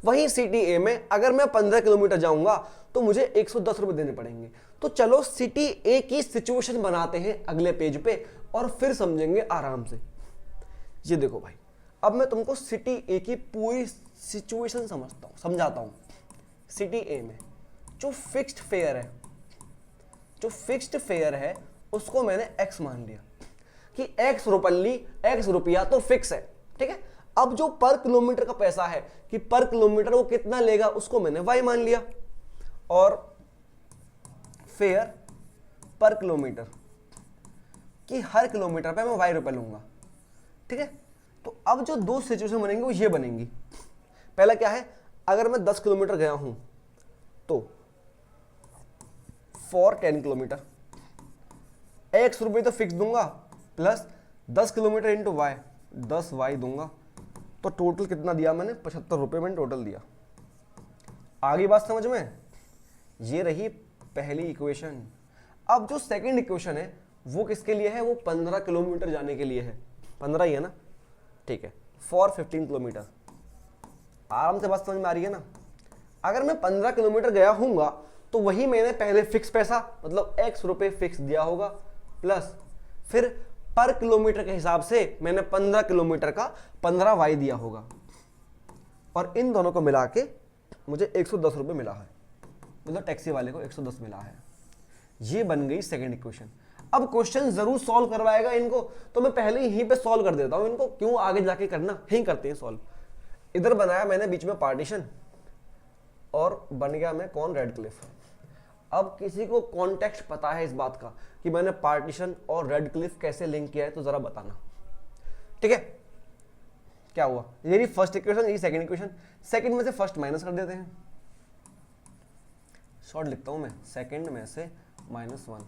Speaker 1: वहीं सिटी ए में अगर मैं 15 किलोमीटर जाऊंगा तो मुझे 110 रुपए देने पड़ेंगे। तो चलो सिटी ए की सिचुएशन बनाते हैं अगले पेज पे और फिर समझेंगे आराम से। ये देखो भाई, अब मैं तुमको सिटी ए की पूरी सिचुएशन समझाता हूं। सिटी ए में जो फिक्स्ड फेयर है उसको मैंने x मान लिया कि x रुपया तो फिक्स है। ठीक है। अब जो पर किलोमीटर का पैसा है कि पर किलोमीटर वो कितना लेगा उसको मैंने y मान लिया, और फेयर पर किलोमीटर कि हर किलोमीटर पे मैं y रुपए लूंगा। ठीक है। तो अब जो दो सिचुएशन बनेंगी वो ये बनेंगी। पहला क्या है, अगर मैं 10 किलोमीटर गया हूं तो फॉर 10 किलोमीटर x रुपये तो फिक्स दूंगा plus 10 kilometre into y 10y दूंगा, तो टोटल कितना दिया मैंने, 75 रुपये मैंने टोटल दिया। आगे बात समझ में? ये रही पहली इक्वेशन। अब जो सेकंड इक्वेशन है वो किसके लिए है, वो 15 किलोमीटर जाने के लिए है। 15 ही है ना? ठीक है। For 15 kilometre. आराम से बात समझ में आ रही है ना? अगर मैं 15 किलोमीटर गया हूंगा तो वही मैंने पहले फिक्स पैसा मतलब x रुपए फिक्स दिया होगा, प्लस फिर पर किलोमीटर के हिसाब से मैंने 15 किलोमीटर का 15y दिया होगा, और इन दोनों को मिला के मुझे 110 रुपए मिला है, मतलब टैक्सी वाले को 110 मिला है। ये बन गई सेकंड इक्वेशन। अब क्वेश्चन जरूर सॉल्व करवाएगा इनको, तो मैं पहले यहीं पे सॉल्व कर देता हूं इनको, क्यों आगे जाके करना, यहीं करते हैं सॉल्व। इधर बनाया मैंने बीच में पार्टीशन और बन गया मैं कौन, रेड क्लिफ। अब किसी को कॉन्टेक्स्ट पता है इस बात का कि मैंने पार्टीशन और रेड क्लिफ कैसे लिंक किया है तो जरा बताना। ठीक है। क्या हुआ, ये फर्स्ट इक्वेशन, ये सेकंड इक्वेशन, सेकंड में से फर्स्ट माइनस कर देते हैं। शॉर्ट लिखता हूं मैं, सेकंड में से -1,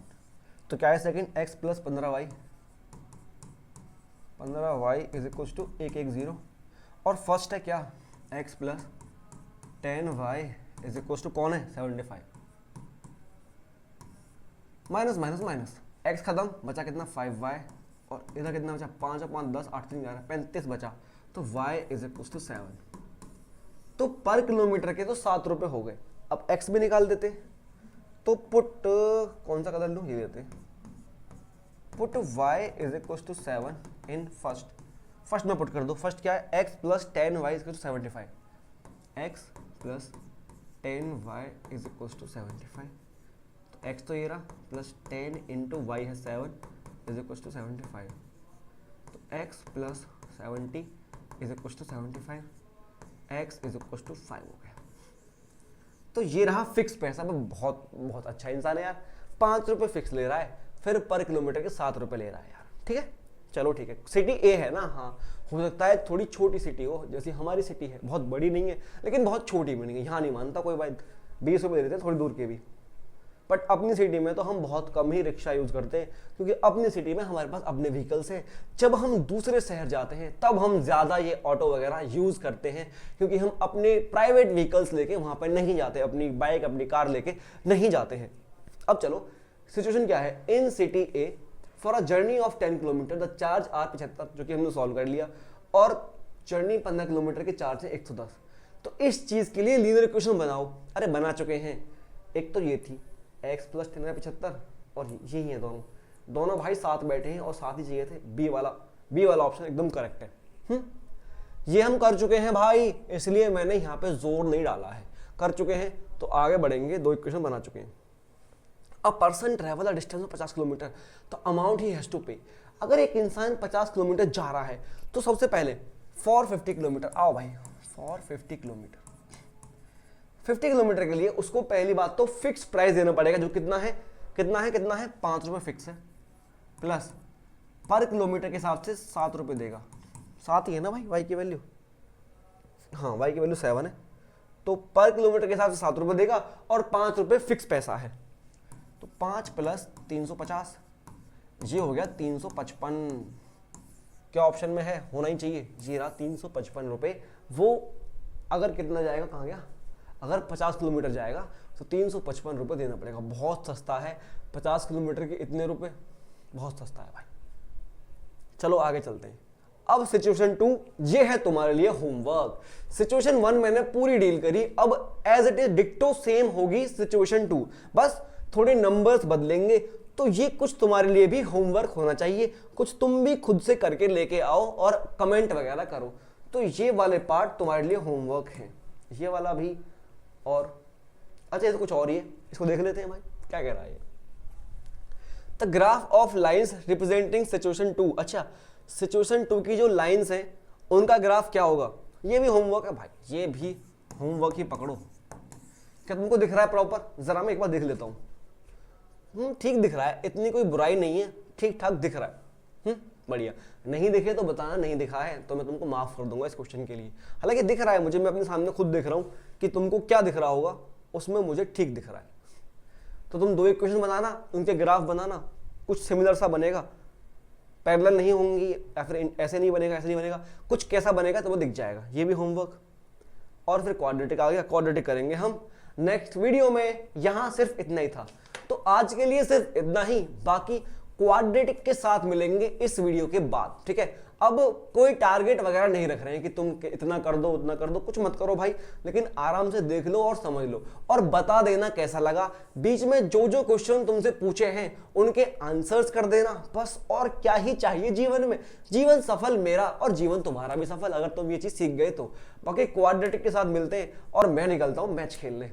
Speaker 1: तो क्या है second, x plus 15y is equal to 110, और फर्स्ट है क्या, x plus 10y is equal to कौन है, 75। माइनस माइनस माइनस, x खत्म, बचा कितना 5y, और इधर कितना बचा 5 और 5 10 8 3 11 35 बचा, तो y इज इक्वल टू 7। तो पर किलोमीटर के तो 7 रुपए हो गए। अब x भी निकाल देते, तो पुट कौन सा कलर लूं, ये देते, put y is equal to 7 in first में पुट कर दो। फर्स्ट क्या है, x plus 10y is equal to 75, x plus 10y is equal to 75, तो x तो ये रहा, प्लस 10 इंटू y है 7 इज इक्वल टू 75, तो x plus 70 is equal to 75, x is equal to 5 हो गया। तो ये रहा फिक्स पैसा। बहुत अच्छा इंसान है यार, 5 रुपए फिक्स ले रहा है, फिर पर किलोमीटर के 7 रुपए ले रहा है यार। ठीक है, चलो ठीक है। सिटी ए है ना, हाँ हो सकता है थोड़ी छोटी सिटी हो, जैसी हमारी सिटी है, बहुत बड़ी नहीं है लेकिन बहुत छोटी भी नहीं है। यहाँ नहीं मानता कोई बात, 20 रुपए दे देते हैं थोड़ी दूर के भी, बट अपनी सिटी में तो हम बहुत कम ही रिक्शा यूज करते हैं, क्योंकि अपनी सिटी में हमारे पास अपने व्हीकल्स हैं। जब हम दूसरे शहर जाते हैं तब हम ज्यादा ये ऑटो वगैरह यूज करते हैं, क्योंकि हम अपने प्राइवेट व्हीकल्स लेके वहां पर नहीं जाते, अपनी बाइक अपनी कार लेके नहीं जाते हैं। अब चलो सिचुएशन क्या है, in city A for a journey of 10 kilometre the charge are 75, जो कि हमने सॉल्व कर लिया, और जर्नी 15 किलोमीटर के चार्ज है 110। तो इस चीज के लिए लीनियर इक्वेशन बनाओ। अरे बना चुके हैं, एक तो ये थी x प्लस 10 है 75, और यही है दोनों भाई साथ बैठे हैं और साथ ही चाहिए थे। बी वाला ऑप्शन एकदम करेक्ट है। ये हम कर चुके हैं भाई, इसलिए मैंने यहाँ पे जोर नहीं डाला है, कर चुके हैं। तो आगे बढ़ेंगे, दो इक्वेशन बना चुके हैं। A person travel a distance of 50 kilometre, तो अमाउंट ही हैज टू पे। अगर एक इंसान 50 किलोमीटर जा रहा है तो सबसे पहले फॉर 50 किलोमीटर, आओ भाई, फॉर 50 किलोमीटर 50 किलोमीटर के लिए उसको पहली बात तो फिक्स प्राइस देना पड़ेगा, जो कितना है 5 रुपए फिक्स है, प्लस पर किलोमीटर के हिसाब से 7 रुपए देगा। 7 ही है ना भाई y की वैल्यू, हाँ y की वैल्यू 7 है, तो पर किलोमीटर के हिसाब से 7 रुपये देगा और 5 रुपये फिक्स पैसा है। तो 5 + 350, ये हो गया 355। क्या ऑप्शन में है? होना ही चाहिए, ये रहा 355 रुपये। वो अगर कितना जाएगा, कहाँ गया, अगर 50 किलोमीटर जाएगा तो 355 रुपये देना पड़ेगा। बहुत सस्ता है, 50 किलोमीटर के इतने रुपए, बहुत सस्ता है भाई। चलो आगे चलते हैं। अब सिचुएशन 2, ये है तुम्हारे लिए होमवर्क। सिचुएशन 1 मैंने पूरी डील करी, अब एज इट इज डिक्टो सेम होगी सिचुएशन 2, बस थोड़े नंबर्स बदलेंगे। तो ये कुछ तुम्हारे लिए भी होमवर्क होना चाहिए, कुछ तुम भी खुद से करके लेके आओ और कमेंट वगैरह करो। तो ये वाले पार्ट तुम्हारे लिए होमवर्क है, ये वाला भी। और अच्छा ये तो कुछ और ही है, इसको देख लेते हैं भाई क्या कह रहा है। The graph of lines representing situation 2। अच्छा, सिचुएशन 2 की जो लाइंस हैं उनका ग्राफ क्या होगा, ये भी होमवर्क है भाई, ये भी होमवर्क ही पकड़ो। क्या तुमको दिख रहा है प्रॉपर? जरा मैं एक बार देख लेता हूँ। ठीक दिख रहा है, इतनी कोई बुराई नहीं है, ठीक ठाक दिख रहा है। बढ़िया। नहीं दिखे तो बताना, नहीं दिखा है तो मैं तुमको माफ कर दूंगा इस क्वेश्चन के लिए। हालांकि दिख रहा है मुझे, मैं अपने सामने खुद देख रहा हूँ कि तुमको क्या दिख रहा होगा, उसमें मुझे ठीक दिख रहा है। तो तुम 2 इक्वेशन बनाना, उनके ग्राफ बनाना, कुछ सिमिलर सा बनेगा, पैरेलल नहीं होंगी या फिर ऐसे नहीं बनेगा, ऐसे नहीं बनेगा, कुछ कैसा बनेगा तो वो दिख जाएगा। ये भी होमवर्क। और फिर क्वाड्रेटिक आ गया, क्वाड्रेटिक करेंगे हम नेक्स्ट वीडियो में। यहां सिर्फ इतना ही था, तो आज के लिए सिर्फ इतना ही, बाकी क्वाड्रेटिक के साथ मिलेंगे इस वीडियो के बाद, ठीक है। अब कोई टारगेट वगैरह नहीं रख रहे हैं कि तुम इतना कर दो उतना कर दो, कुछ मत करो भाई, लेकिन आराम से देख लो और समझ लो और बता देना कैसा लगा। बीच में जो जो क्वेश्चन तुमसे पूछे हैं उनके आंसर्स कर देना बस, और क्या ही चाहिए जीवन में। जीवन सफल मेरा और जीवन तुम्हारा भी सफल, अगर तुम ये चीज सीख गए तो। बाकी क्वाड्रेटिक के साथ मिलते हैं और मैं निकलता हूं मैच खेलने।